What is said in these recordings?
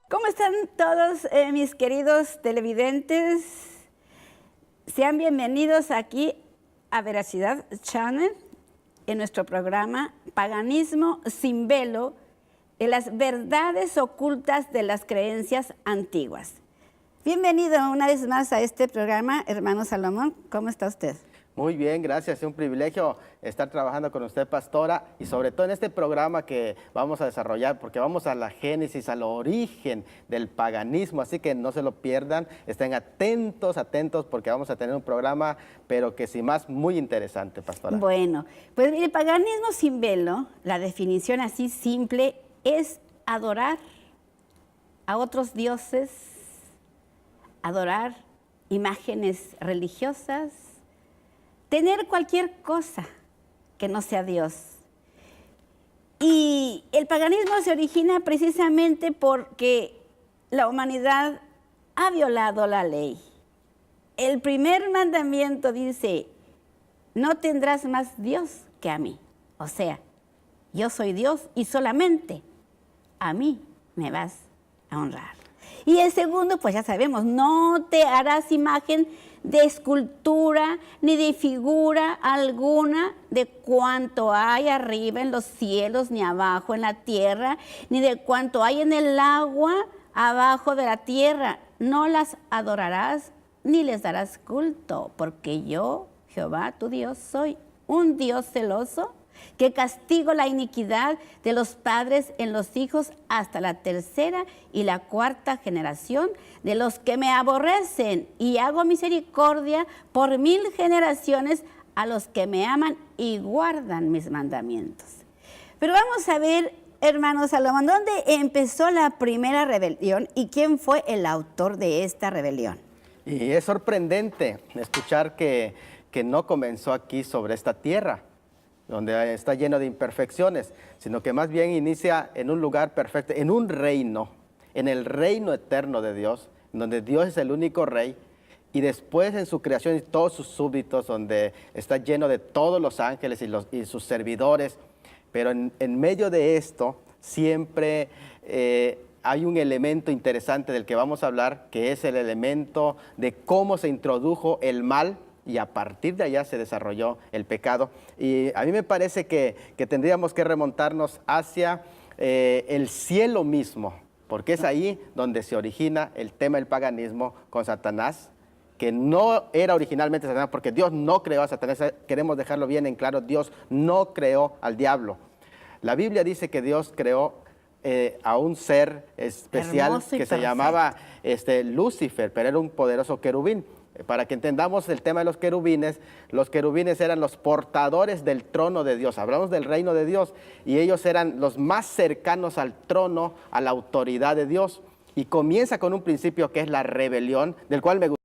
¿Cómo están todos mis queridos televidentes? Sean bienvenidos aquí a Veracidad Channel en nuestro programa Paganismo sin velo, en las verdades ocultas de las creencias antiguas. Bienvenido una vez más a este programa, hermano Salomón. ¿Cómo está usted? Muy bien, gracias. Es un privilegio estar trabajando con usted, pastora, y sobre todo en este programa que vamos a desarrollar, porque vamos a la génesis, al origen del paganismo, así que no se lo pierdan, estén atentos, porque vamos a tener un programa, pero que sin más, muy interesante, pastora. Bueno, pues el paganismo sin velo, la definición así simple, es adorar a otros dioses, adorar imágenes religiosas, tener cualquier cosa que no sea Dios. Y el paganismo se origina precisamente porque la humanidad ha violado la ley. El primer mandamiento dice, no tendrás más Dios que a mí. O sea, yo soy Dios y solamente a mí me vas a honrar. Y el segundo, pues ya sabemos, no te harás imagen de escultura ni de figura alguna de cuanto hay arriba en los cielos, ni abajo en la tierra, ni de cuanto hay en el agua abajo de la tierra. No las adorarás ni les darás culto, porque yo, Jehová, tu Dios, soy un Dios celoso, que castigo la iniquidad de los padres en los hijos hasta la tercera y la cuarta generación de los que me aborrecen, y hago misericordia por 1000 generaciones a los que me aman y guardan mis mandamientos. Pero vamos a ver, hermano Salomón, ¿dónde empezó la primera rebelión y quién fue el autor de esta rebelión? Y es sorprendente escuchar que no comenzó aquí sobre esta tierra, donde está lleno de imperfecciones, sino que más bien inicia en un lugar perfecto, en un reino, en el reino eterno de Dios, donde Dios es el único rey, y después en su creación y todos sus súbditos, donde está lleno de todos los ángeles y sus servidores. Pero en medio de esto siempre hay un elemento interesante del que vamos a hablar, que es el elemento de cómo se introdujo el mal, y a partir de allá se desarrolló el pecado. Y a mí me parece que tendríamos que remontarnos hacia el cielo mismo, porque es ahí donde se origina el tema del paganismo con Satanás, que no era originalmente Satanás, porque Dios no creó a Satanás. Queremos dejarlo bien en claro, Dios no creó al diablo. La Biblia dice que Dios creó a un ser especial que se llamaba Lucifer, pero era un poderoso querubín. Para que entendamos el tema de los querubines eran los portadores del trono de Dios. Hablamos del reino de Dios y ellos eran los más cercanos al trono, a la autoridad de Dios. Y comienza con un principio que es la rebelión, del cual me gusta.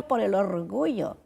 por el orgullo.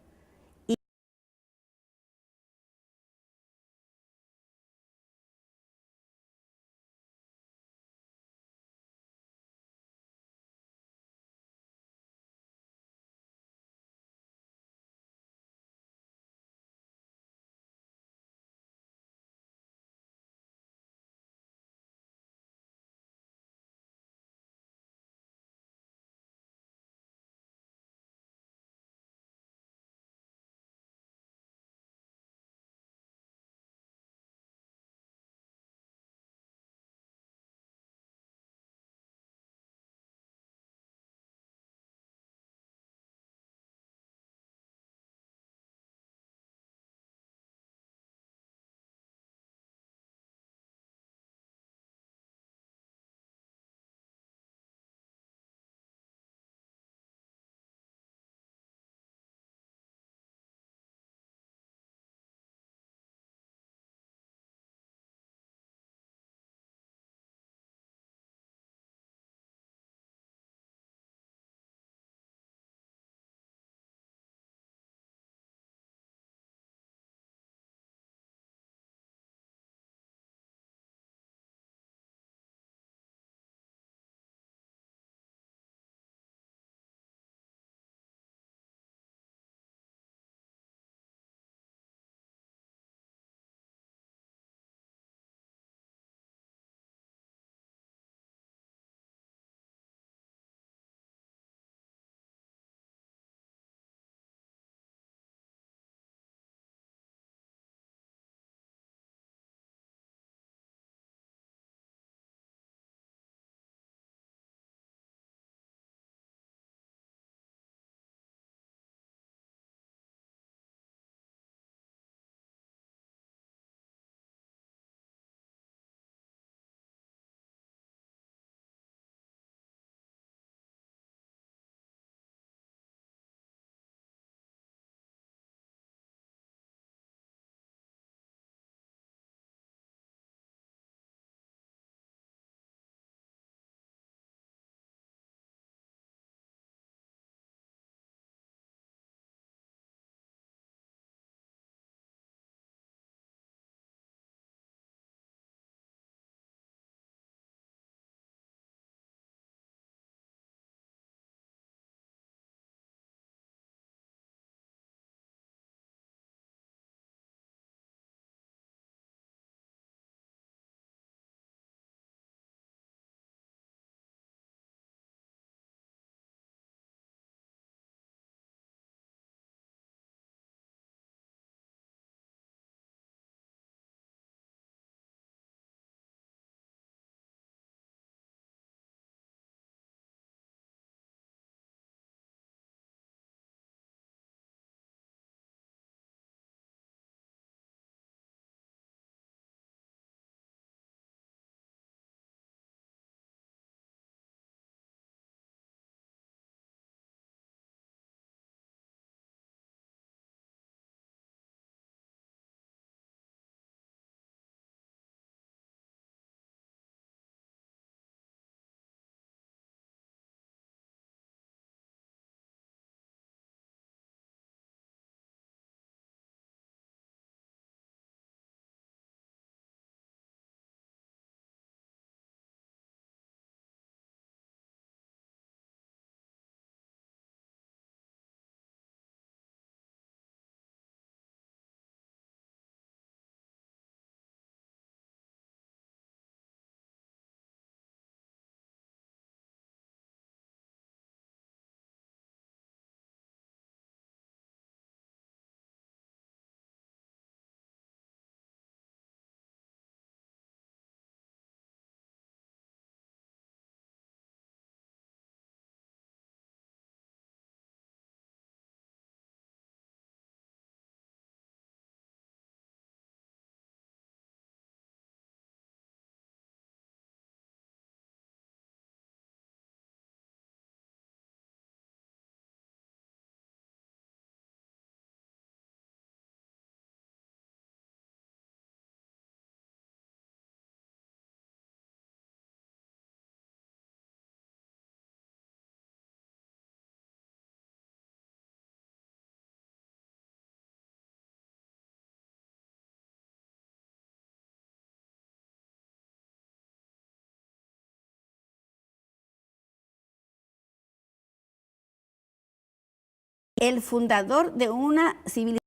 el fundador de una civilización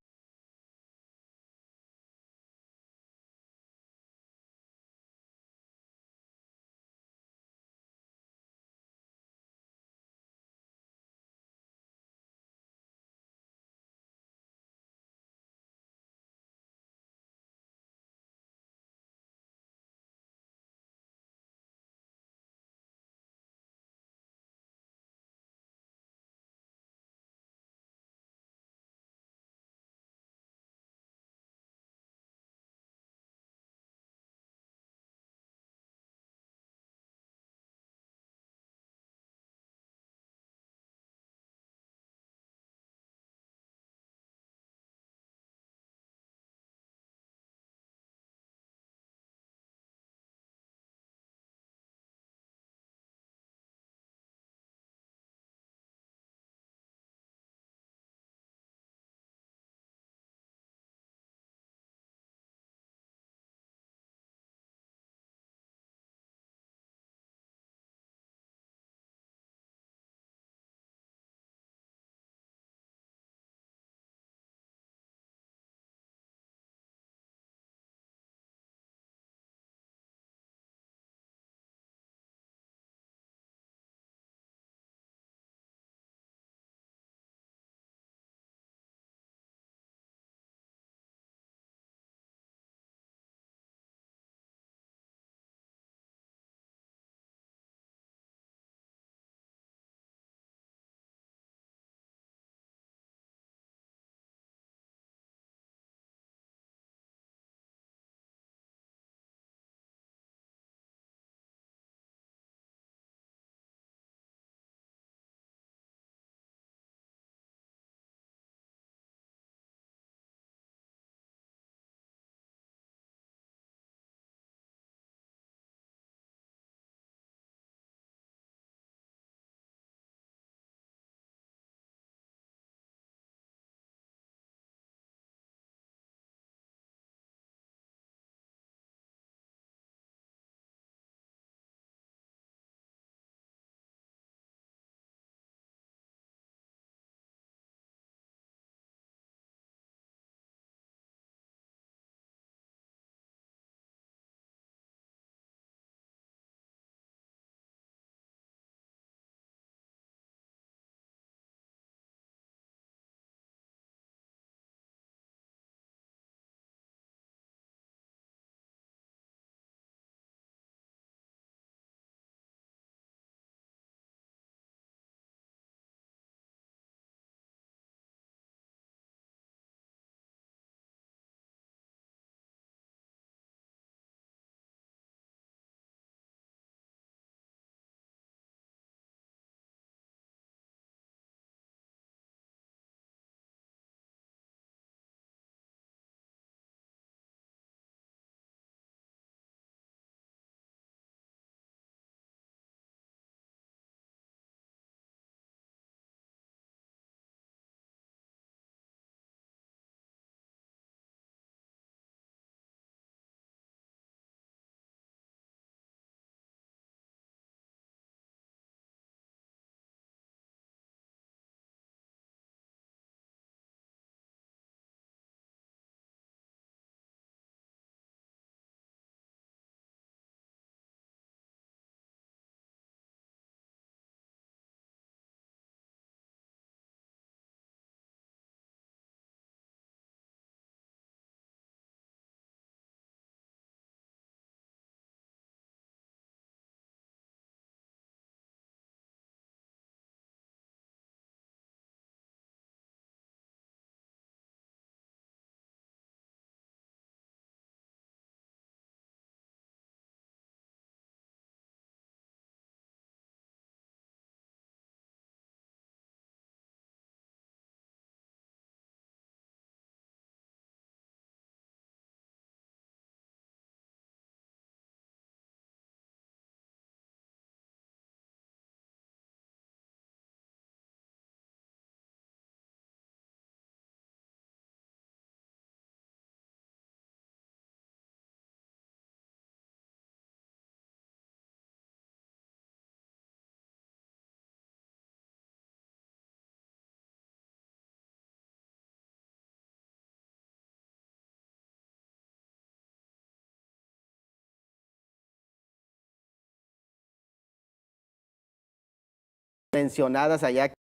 mencionadas allá.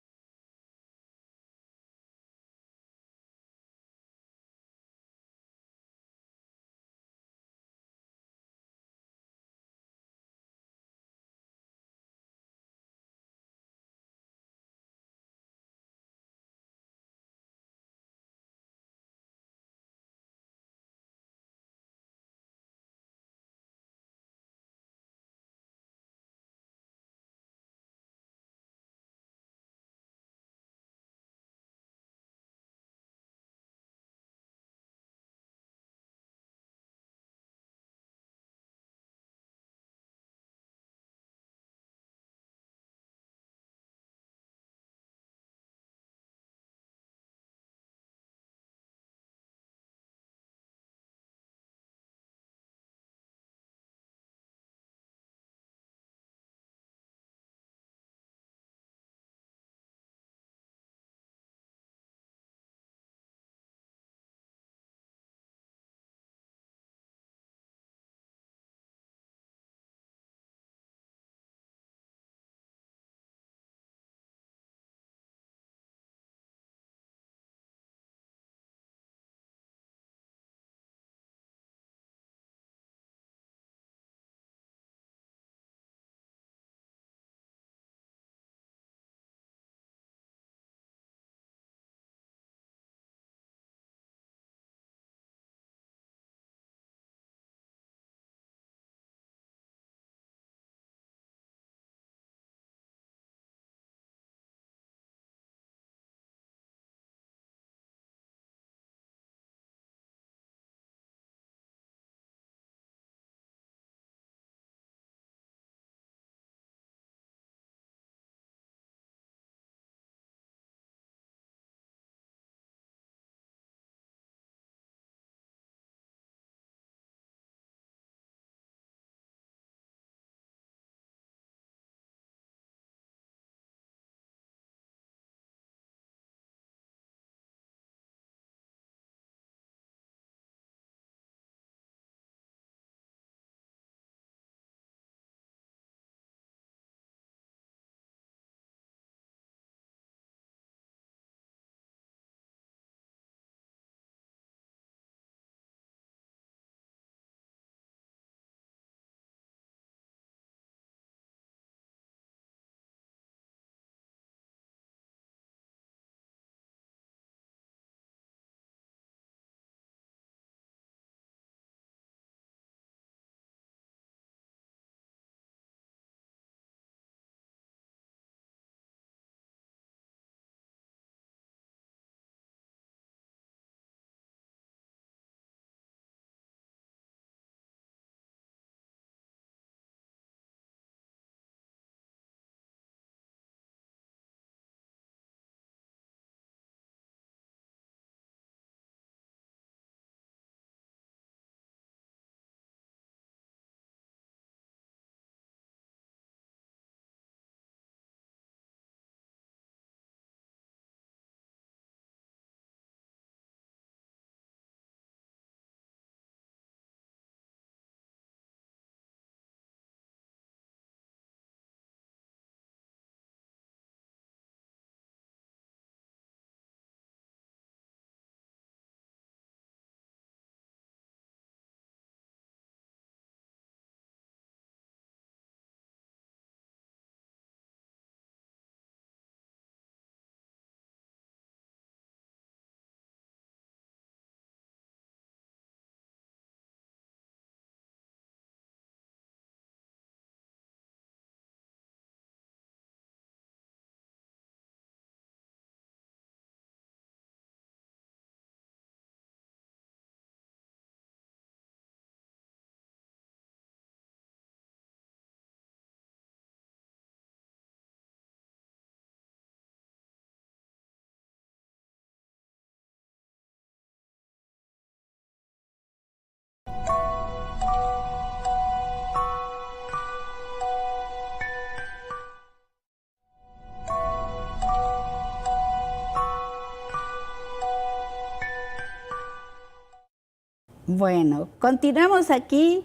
Bueno, continuamos aquí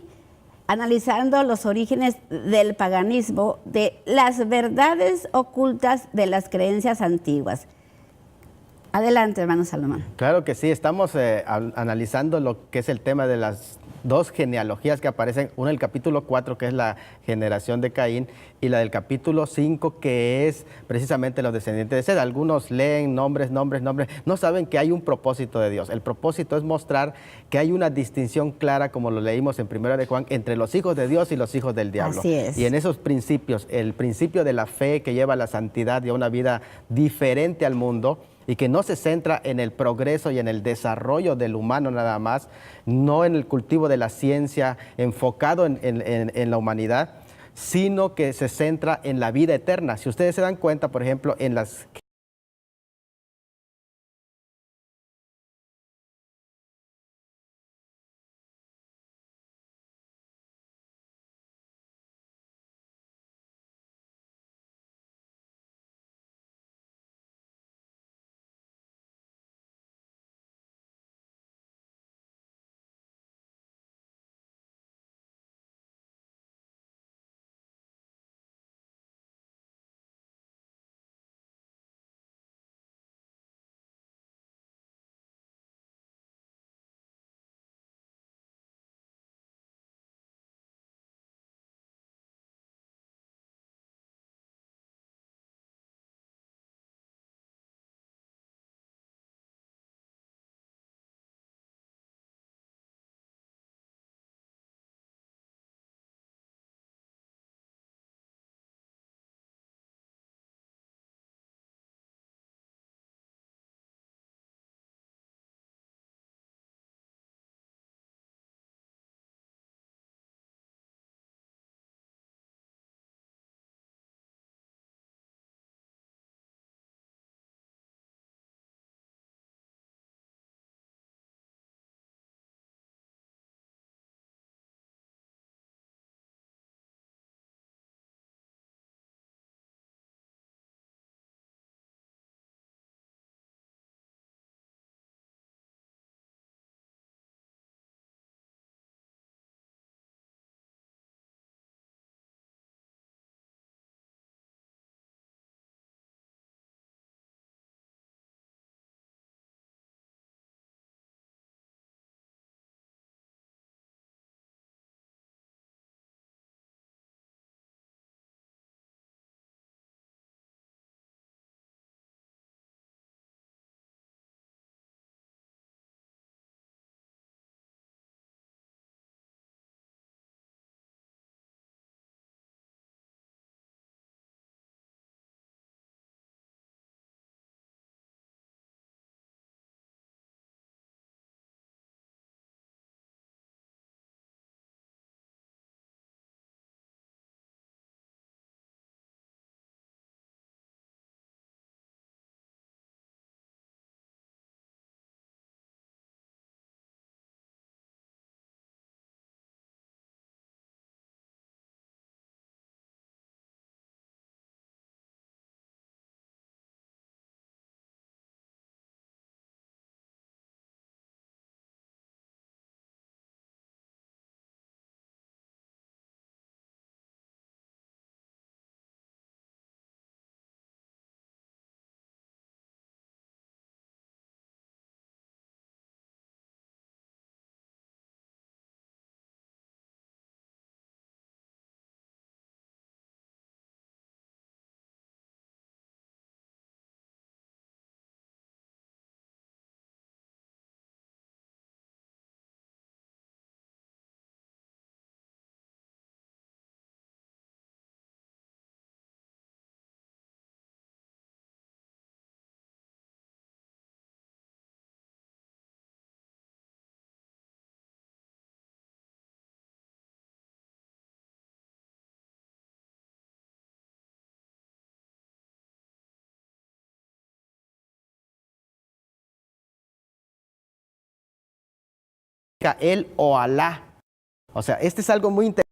analizando los orígenes del paganismo, de las verdades ocultas de las creencias antiguas. Adelante, hermano Salomón. Claro que sí, estamos analizando lo que es el tema de las dos genealogías que aparecen, una del capítulo 4, que es la generación de Caín, y la del capítulo 5, que es precisamente los descendientes de Seth. Algunos leen nombres, no saben que hay un propósito de Dios. El propósito es mostrar que hay una distinción clara, como lo leímos en 1 de Juan, entre los hijos de Dios y los hijos del diablo. Así es. Y en esos principios, el principio de la fe que lleva a la santidad y a una vida diferente al mundo, y que no se centra en el progreso y en el desarrollo del humano nada más, no en el cultivo de la ciencia enfocado en la humanidad, sino que se centra en la vida eterna. Si ustedes se dan cuenta, por ejemplo, en las él o Alá. O sea, este es algo muy interesante.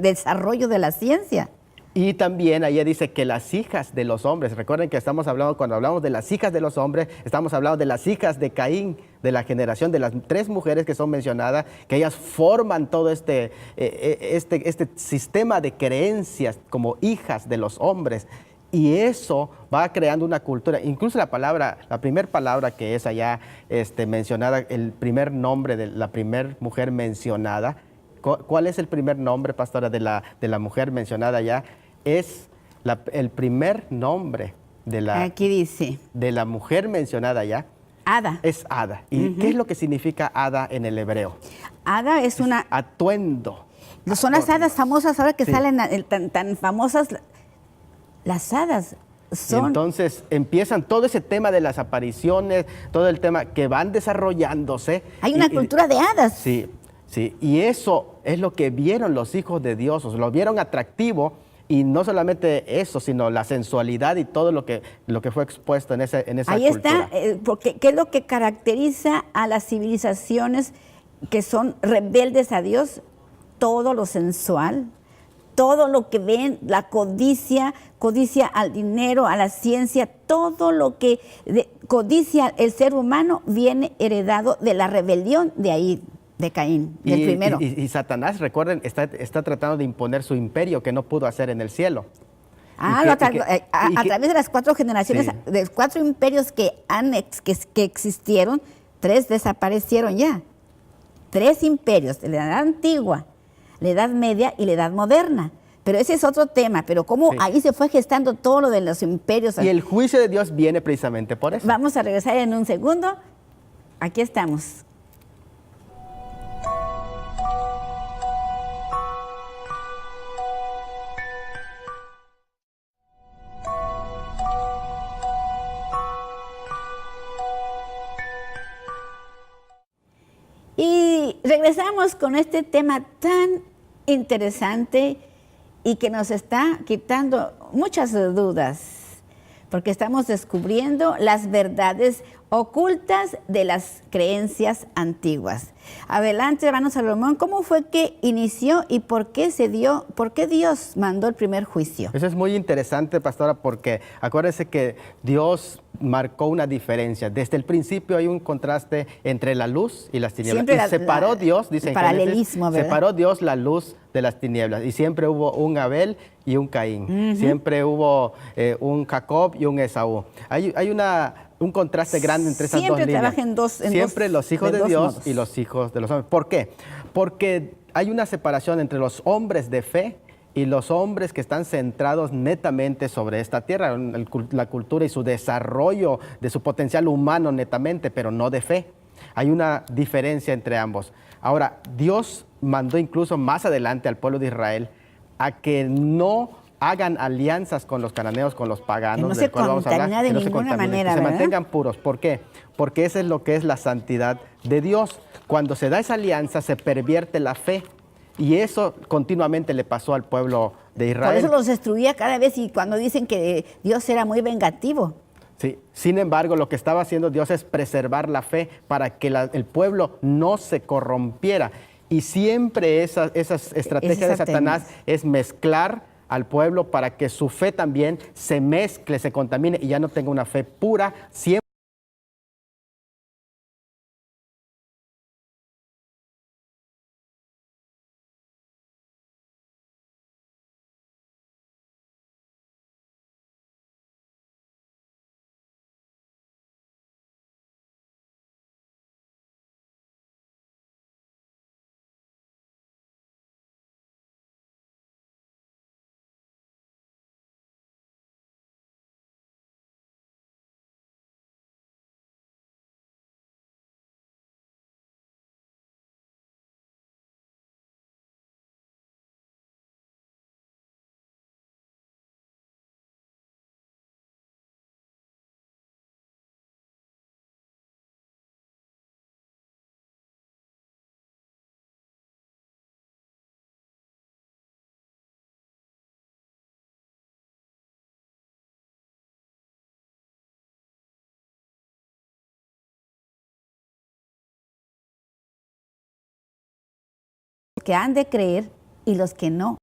desarrollo de la ciencia. Y también ella dice que las hijas de los hombres, recuerden que estamos hablando, cuando hablamos de las hijas de los hombres, estamos hablando de las hijas de Caín, de la generación de las 3 mujeres que son mencionadas, que ellas forman todo este sistema de creencias como hijas de los hombres. Y eso va creando una cultura, incluso la primera palabra que es allá mencionada, el primer nombre de la primera mujer mencionada. ¿Cuál es el primer nombre, pastora, de la mujer mencionada allá? Es el primer nombre Aquí dice. de la mujer mencionada allá. Hada. Es Hada. ¿Y qué es lo que significa Hada en el hebreo? Hada es una... Atuendo. Son las hadas famosas ahora que Sí. salen tan famosas. Las hadas son... Entonces empiezan todo ese tema de las apariciones, todo el tema que van desarrollándose. Hay una cultura de hadas. Sí, sí. Y eso es lo que vieron los hijos de Dios, o sea, lo vieron atractivo. Y no solamente eso, sino la sensualidad y todo lo que fue expuesto en esa Ahí cultura. está, porque ¿qué es lo que caracteriza a las civilizaciones que son rebeldes a Dios? Todo lo sensual, todo lo que ven, la codicia al dinero, a la ciencia, todo lo que codicia el ser humano viene heredado de la rebelión de ahí, de Caín, del primero. Y Satanás, recuerden, está tratando de imponer su imperio que no pudo hacer en el cielo. A través de las 4 generaciones, Sí. de 4 imperios que existieron, 3 desaparecieron ya. 3 imperios, la edad antigua, la edad media y la edad moderna. Pero ese es otro tema, pero cómo Sí. ahí se fue gestando todo lo de los imperios. Y el juicio de Dios viene precisamente por eso. Vamos a regresar en un segundo. Aquí estamos. Y regresamos con este tema tan interesante y que nos está quitando muchas dudas, porque estamos descubriendo las verdades ocultas de las creencias antiguas. Adelante, hermano Salomón, ¿cómo fue que inició y por qué Dios mandó el primer juicio? Eso es muy interesante, pastora, porque acuérdense que Dios marcó una diferencia. Desde el principio hay un contraste entre la luz y las tinieblas. Siempre y separó Dios, dice en Génesis, paralelismo, ¿verdad? separó Dios la luz de las tinieblas. Y siempre hubo un Abel y un Caín. Siempre hubo un Jacob y un Esaú. Hay un contraste grande entre esas Siempre dos líneas. trabaja Siempre los hijos de dos Dios modos. y los hijos de los hombres. ¿Por qué? Porque hay una separación entre los hombres de fe y los hombres que están centrados netamente sobre esta tierra, la cultura y su desarrollo de su potencial humano netamente, pero no de fe. Hay una diferencia entre ambos. Ahora, Dios mandó incluso más adelante al pueblo de Israel a que no hagan alianzas con los cananeos, con los paganos, Que no del se cual vamos a hablar, contamina de que no se ninguna contaminen, manera, que se ¿verdad? mantengan puros. ¿Por qué? Porque eso es lo que es la santidad de Dios. Cuando se da esa alianza, se pervierte la fe. Y eso continuamente le pasó al pueblo de Israel. Por eso los destruía cada vez y cuando dicen que Dios era muy vengativo. Sí. Sin embargo, lo que estaba haciendo Dios es preservar la fe para que el pueblo no se corrompiera. Y siempre esas estrategias de Satanás es mezclar al pueblo para que su fe también se mezcle, se contamine y ya no tenga una fe pura. Siempre Que han de creer y los que no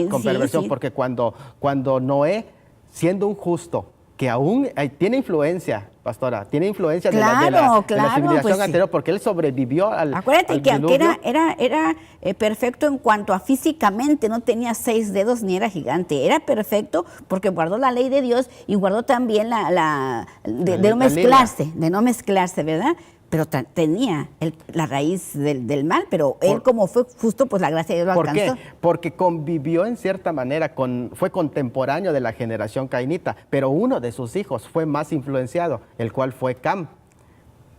con sí, perversión, sí. porque cuando Noé, siendo un justo, que aún tiene influencia, pastora, tiene influencia de la Claro, civilización pues sí. anterior, porque él sobrevivió Acuérdate al que aunque diluvio. era perfecto en cuanto a físicamente, no tenía 6 dedos ni era gigante. Era perfecto porque guardó la ley de Dios y guardó también de no de no mezclarse, ¿verdad? Pero tenía la raíz del mal, pero él como fue justo, pues la gracia de Dios lo ¿Por alcanzó. qué? Porque convivió en cierta manera, fue contemporáneo de la generación cainita, pero uno de sus hijos fue más influenciado, el cual fue Cam.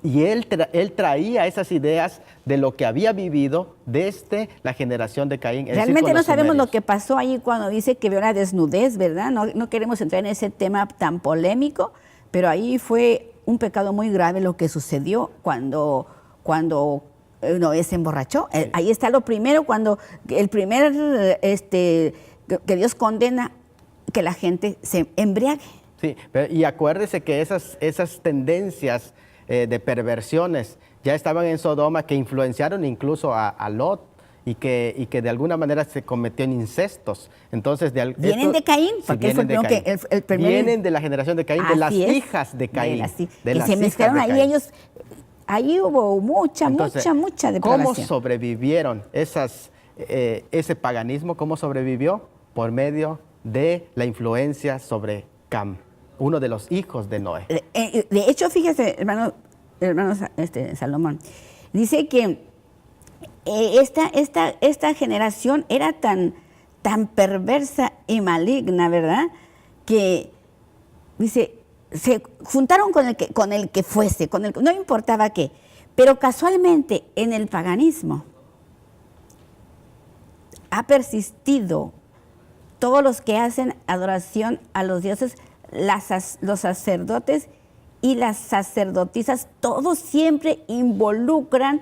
Y él traía esas ideas de lo que había vivido desde la generación de Caín. Realmente no sabemos lo que pasó ahí cuando dice que vio la desnudez, ¿verdad? No queremos entrar en ese tema tan polémico, pero ahí fue un pecado muy grave lo que sucedió cuando Noé se emborrachó. Ahí está lo primero, cuando el primer que Dios condena que la gente se embriague. Sí, y acuérdese que esas tendencias de perversiones ya estaban en Sodoma, que influenciaron incluso a Lot, y que de alguna manera se cometió en incestos. Entonces, ¿Vienen de Caín? Sí, Porque fue el primer... Vienen de la generación de Caín, de las hijas de Caín. Que se mezclaron ahí ellos. Ahí hubo mucha depravación. ¿Cómo sobrevivieron ese paganismo? ¿Cómo sobrevivió? Por medio de la influencia sobre Cam, uno de los hijos de Noé. De hecho, fíjese, hermano Salomón, dice que esta generación era tan perversa y maligna, ¿verdad? Que, dice, se juntaron con el que fuese, no importaba qué, pero casualmente en el paganismo ha persistido todos los que hacen adoración a los dioses, los sacerdotes y las sacerdotisas, todos siempre involucran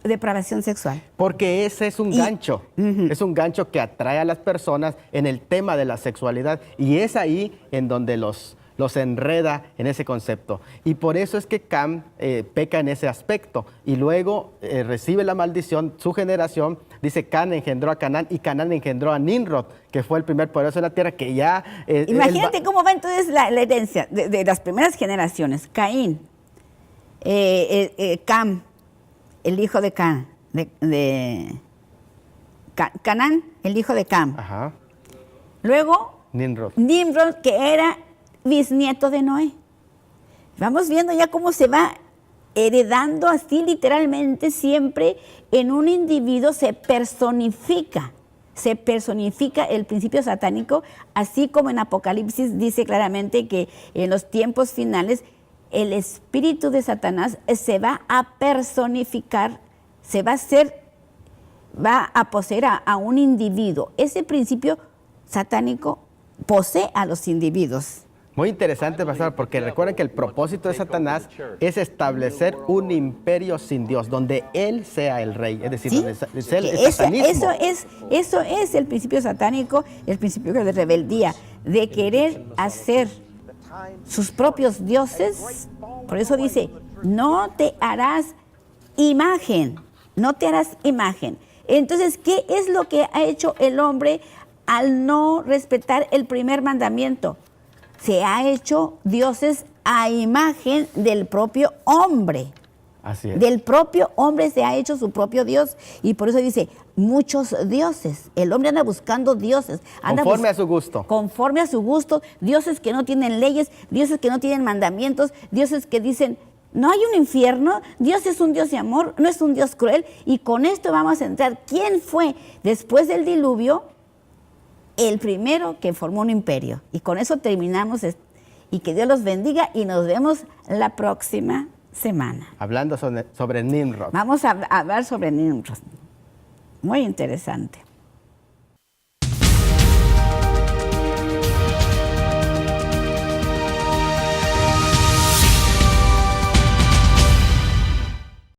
depravación sexual. Porque ese es un gancho, es un gancho que atrae a las personas en el tema de la sexualidad, y es ahí en donde los enreda en ese concepto. Y por eso es que Cam peca en ese aspecto, y luego recibe la maldición. Su generación, dice, Can engendró a Canaán, y Canaán engendró a Nimrod, que fue el primer poderoso en la tierra, que ya... Imagínate cómo va entonces la herencia de las primeras generaciones. Caín, Cam, el hijo de Canaán, el hijo de Cam. Ajá. Luego, Nimrod, que era bisnieto de Noé. Vamos viendo ya cómo se va heredando así literalmente, siempre en un individuo se personifica el principio satánico, así como en Apocalipsis dice claramente que en los tiempos finales el espíritu de Satanás se va a personificar, va a poseer a un individuo. Ese principio satánico posee a los individuos. Muy interesante, pastor, porque recuerden que el propósito de Satanás es establecer un imperio sin Dios, donde él sea el rey, es decir, ¿Sí? donde sea el satanismo. Eso es el principio satánico, el principio de rebeldía, de querer hacer sus propios dioses. Por eso dice, no te harás imagen. Entonces, ¿qué es lo que ha hecho el hombre al no respetar el primer mandamiento? Se ha hecho dioses a imagen del propio hombre. Así es. Del propio hombre se ha hecho su propio Dios. Y por eso dice, muchos dioses. El hombre anda buscando dioses. Conforme a su gusto. Conforme a su gusto. Dioses que no tienen leyes, dioses que no tienen mandamientos, dioses que dicen, no hay un infierno, Dios es un Dios de amor, no es un Dios cruel. Y con esto vamos a entrar. ¿Quién fue después del diluvio el primero que formó un imperio? Y con eso terminamos. Y que Dios los bendiga y nos vemos la próxima semana. Hablando sobre Nimrod. Vamos a hablar sobre Nimrod. Muy interesante.